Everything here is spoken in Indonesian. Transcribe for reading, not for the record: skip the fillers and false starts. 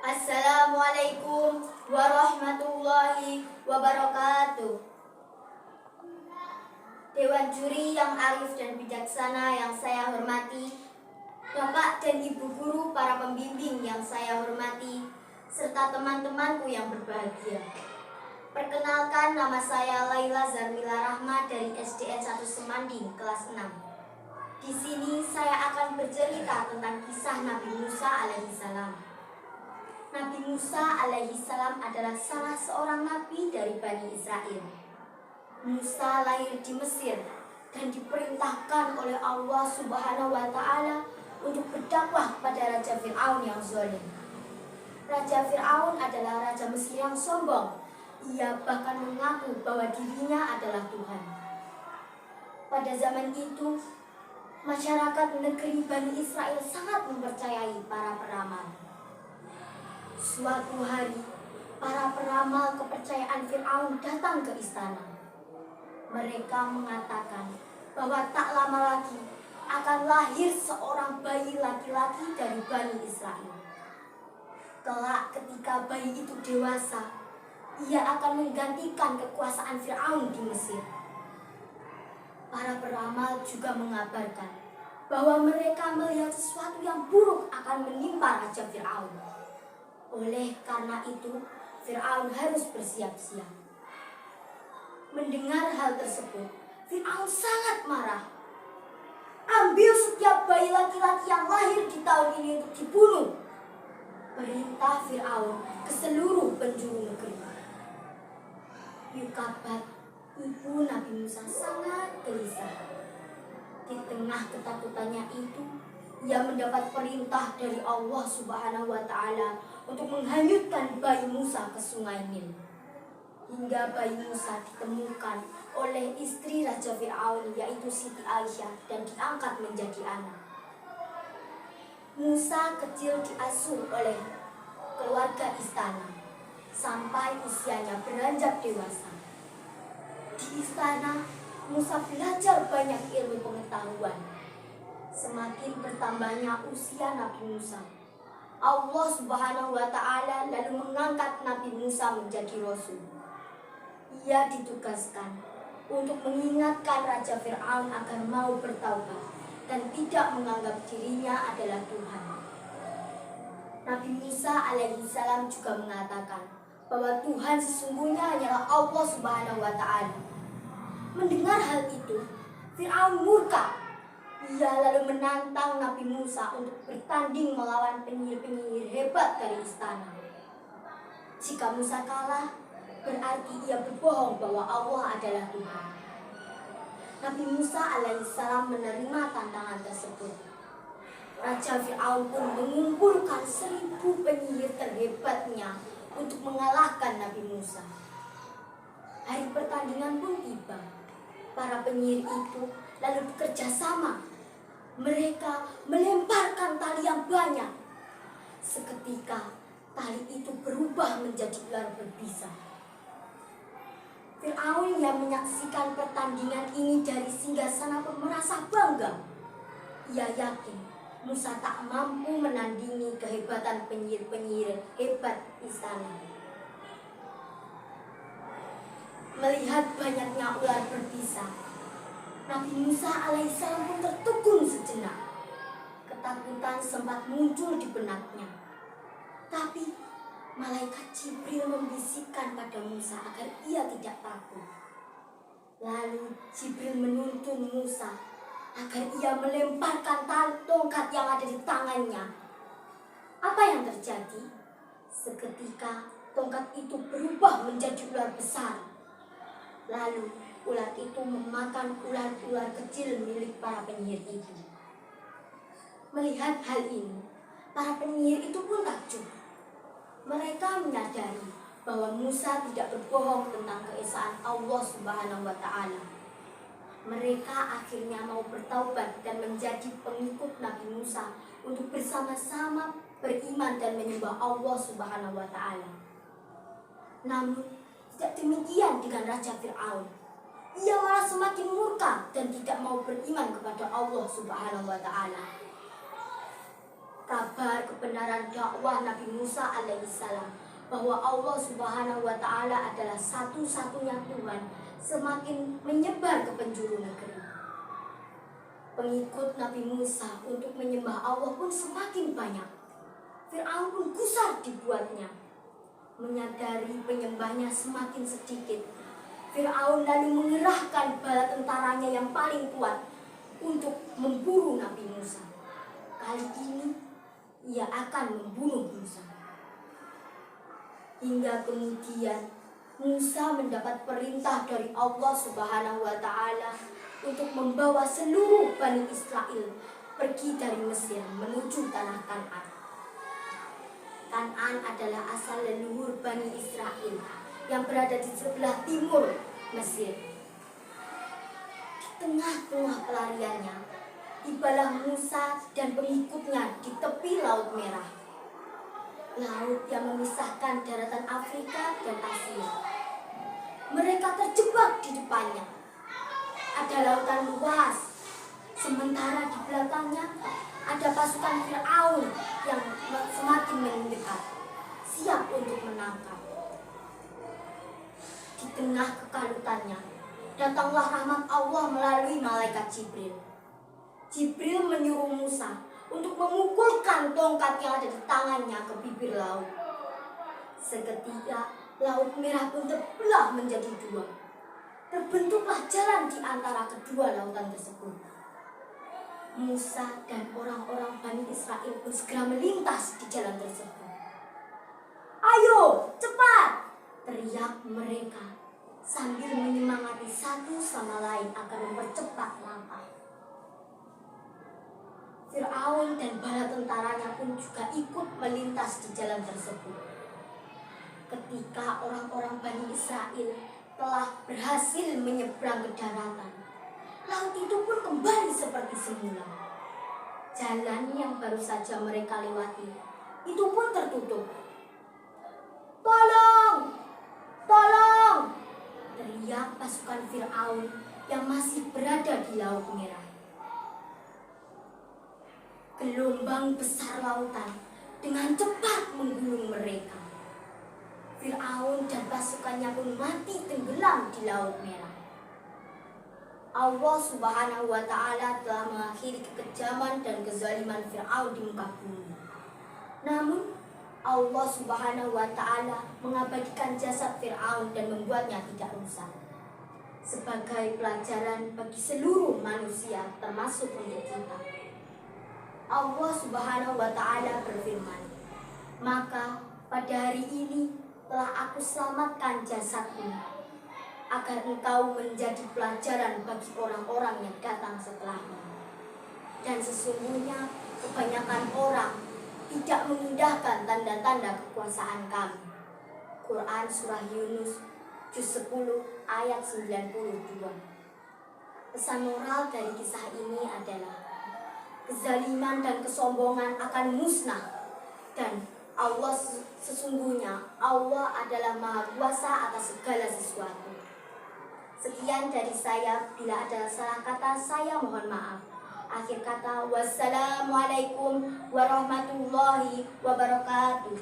Assalamualaikum warahmatullahi wabarakatuh. Dewan juri yang arif dan bijaksana yang saya hormati, Bapak dan Ibu guru para pembimbing yang saya hormati, serta teman-temanku yang berbahagia. Perkenalkan, nama saya Laila Zarmila Rahma dari SDN 1 Semanding, kelas 6. Di sini saya akan bercerita tentang kisah Nabi Musa alaihissalam. Nabi Musa alaihissalam adalah salah seorang nabi dari Bani Israel. Musa lahir di Mesir dan diperintahkan oleh Allah Subhanahu wa Ta'ala untuk berdakwah pada Raja Fir'aun yang zalim. Raja Fir'aun adalah raja Mesir yang sombong. Ia bahkan mengaku bahwa dirinya adalah Tuhan. Pada zaman itu, masyarakat negeri Bani Israel sangat mempercayai para peramal. Suatu hari, para peramal kepercayaan Fir'aun datang ke istana. Mereka mengatakan bahwa tak lama lagi akan lahir seorang bayi laki-laki dari Bani Israel. Kelak ketika bayi itu dewasa, ia akan menggantikan kekuasaan Fir'aun di Mesir. Para peramal juga mengabarkan bahwa mereka melihat sesuatu yang buruk akan menimpa Raja Fir'aun. Oleh karena itu, Fir'aun harus bersiap-siap. Mendengar hal tersebut, Fir'aun sangat marah. Ambil setiap bayi laki-laki yang lahir di tahun ini untuk dibunuh, perintah Fir'aun ke seluruh penjuru negeri. Yukabat, ibu Nabi Musa, sangat gelisah. Di tengah ketakutannya itu, ia mendapat perintah dari Allah Subhanahu wa Ta'ala untuk menghanyutkan bayi Musa ke sungai Nil. Hingga bayi Musa ditemukan oleh istri Raja Fir'aun, yaitu Siti Aisyah, dan diangkat menjadi anak. Musa kecil diasuh oleh keluarga istana sampai usianya beranjak dewasa. Di istana, Musa belajar banyak ilmu pengetahuan. Semakin bertambahnya usia Nabi Musa, Allah Subhanahu wa Ta'ala lalu mengangkat Nabi Musa menjadi Rasul. Ia ditugaskan untuk mengingatkan Raja Fir'aun agar mau bertaubat dan tidak menganggap dirinya adalah Tuhan. Nabi Musa alaihissalam juga mengatakan bahwa Tuhan sesungguhnya hanyalah Allah Subhanahu wa Ta'ala. Mendengar hal itu, Fir'aun murka. Ia lalu menantang Nabi Musa untuk bertanding melawan penyihir-penyihir hebat dari istana. Jika Musa kalah, berarti ia berbohong bahwa Allah adalah Tuhan. Nabi Musa alaihissalam menerima tantangan tersebut. Raja Fir'aun pun mengumpulkan 1000 penyihir terhebatnya untuk mengalahkan Nabi Musa. Hari pertandingan pun tiba. Para penyihir itu lalu bekerja sama. Mereka melemparkan tali yang banyak. Seketika tali itu berubah menjadi ular berbisa. Fir'aun yang menyaksikan pertandingan ini dari singgasana pun merasa bangga. Ia yakin Musa tak mampu menandingi kehebatan penyihir-penyihir hebat istana. Melihat banyaknya ular berbisa, Nabi Musa alaihissalam pun tertegun sejenak. Ketakutan sempat muncul di benaknya. Tapi malaikat Jibril membisikkan pada Musa agar ia tidak takut. Lalu Jibril menuntun Musa agar ia melemparkan tongkat yang ada di tangannya. Apa yang terjadi? Seketika tongkat itu berubah menjadi ular besar. Lalu ular itu memakan ular-ular kecil milik para penyihir itu. Melihat hal ini, para penyihir itu pun takjub. Mereka menyadari bahwa Musa tidak berbohong tentang keesaan Allah Subhanahu wa Ta'ala. Mereka akhirnya mau bertaubat dan menjadi pengikut Nabi Musa untuk bersama-sama beriman dan menyembah Allah Subhanahu wa Ta'ala. Namun tidak demikian dengan Raja Fir'aun. Ia malah semakin murka dan tidak mau beriman kepada Allah Subhanahu wa Ta'ala. kabar kebenaran dakwah Nabi Musa alaihissalam bahwa Allah Subhanahu wa Ta'ala adalah satu-satunya Tuhan semakin menyebar ke penjuru negeri. Pengikut Nabi Musa untuk menyembah Allah pun semakin banyak. Fir'aun pun gusar dibuatnya. Menyadari penyembahnya semakin sedikit, Fir'aun lalu mengerahkan bala tentaranya yang paling kuat untuk memburu Nabi Musa. Kali ini ia akan membunuh Musa. Hingga kemudian Musa mendapat perintah dari Allah Subhanahu wa Ta'ala untuk membawa seluruh Bani Israel pergi dari Mesir menuju tanah Kan'an. Kan'an adalah asal leluhur Bani Israel yang berada di sebelah timur Mesir. Di tengah-tengah pelariannya, tibalah Musa dan pengikutnya di tepi Laut Merah, laut yang memisahkan daratan Afrika dan Asia. Mereka terjebak di depannya. Ada lautan luas, sementara di belakangnya ada pasukan Fir'aun yang semakin mendekat, siap untuk menangkap. Di tengah kekalutannya, datanglah rahmat Allah melalui malaikat Jibril. Jibril menyuruh Musa untuk memukulkan tongkat yang ada di tangannya ke bibir laut. Seketika Laut Merah pun terbelah menjadi dua. Terbentuklah jalan di antara kedua lautan tersebut. Musa dan orang-orang Bani Israel pun segera melintas di jalan tersebut. "Ayo, cepat!" teriak mereka sambil menyemangati satu sama lain agar mempercepat langkah. Fir'aun dan bala tentaranya pun juga ikut melintas di jalan tersebut. Ketika orang-orang Bani Israel telah berhasil menyeberang ke daratan, laut itu pun kembali seperti semula. Jalan yang baru saja mereka lewati itu pun tertutup. "Tolong! Tolong!" teriak pasukan Fir'aun yang masih berada di Laut Merah. Gelombang besar lautan dengan cepat menggulung mereka. Fir'aun dan pasukannya pun mati tenggelam di Laut Merah. Allah Subhanahu wa Ta'ala telah mengakhiri kekejaman dan kezaliman Fir'aun di muka bumi. Namun Allah Subhanahu wa Ta'ala mengabadikan jasad Fir'aun dan membuatnya tidak rusak, sebagai pelajaran bagi seluruh manusia termasuk untuk kita. Allah Subhanahu wa Ta'ala berfirman, "Maka pada hari ini telah aku selamatkan jasadmu, agar engkau menjadi pelajaran bagi orang-orang yang datang setelahmu. Dan sesungguhnya kebanyakan orang tidak mengindahkan tanda-tanda kekuasaan kami." Quran Surah Yunus Juz 10 ayat 92. Pesan moral dari kisah ini adalah kezaliman dan kesombongan akan musnah, dan sesungguhnya Allah adalah Maha Kuasa atas segala sesuatu. Sekian dari saya, bila ada salah kata saya mohon maaf. Akhir kata, wassalamualaikum warahmatullahi wabarakatuh.